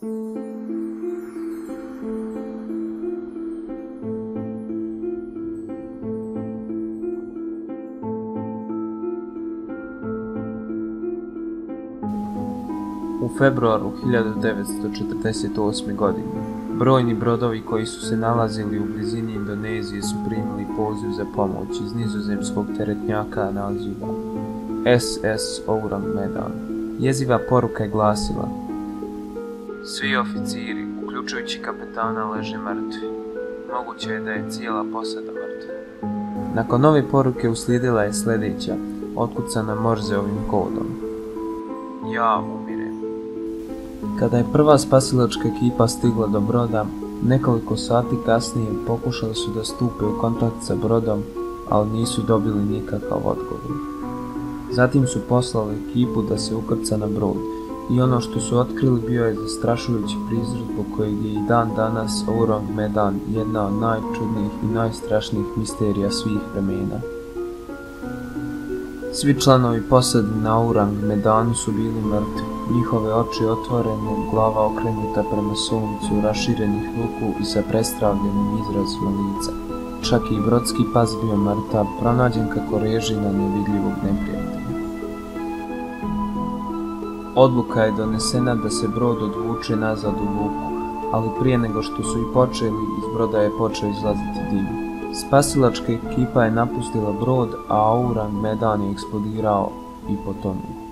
U februaru 1948. godine brojni brodovi koji su se nalazili u blizini Indonezije su primili poziv za pomoć iz nizozemskog teretnjaka naziva SS Ourang Medan. Jeziva poruka je glasila: svi oficiri, uključujući kapetana, leže mrtvi. Moguće je da je cijela posada mrtva. Nakon ove poruke uslijedila je sljedeća, otkucana Morzeovim kodom: ja umirem. Kada je prva spasilačka ekipa stigla do broda, nekoliko sati kasnije pokušali su da stupe u kontakt sa brodom, ali nisu dobili nikakav odgovor. Zatim su poslali ekipu da se ukrca na brod i ono što su otkrili bio je zastrašujući prizor zbog kojeg je i dan danas Ourang Medan jedna od najčudnijih i najstrašnijih misterija svih vremena. Svi članovi posade na Ourang Medanu su bili mrtvi, njihove oči otvorene, glava okrenuta prema suncu, raširenih ruku i sa prestravljenim izrazima lica. Čak i brodski pas bio mrtav, pronađen kako reži na nevidljivog neprijatelja. Odluka je donesena da se brod odvuče nazad u luku, ali prije nego što su i počeli, iz broda je počeo izlaziti dim. Spasilačka ekipa je napustila brod, a Ourang Medan je eksplodirao i potonuo.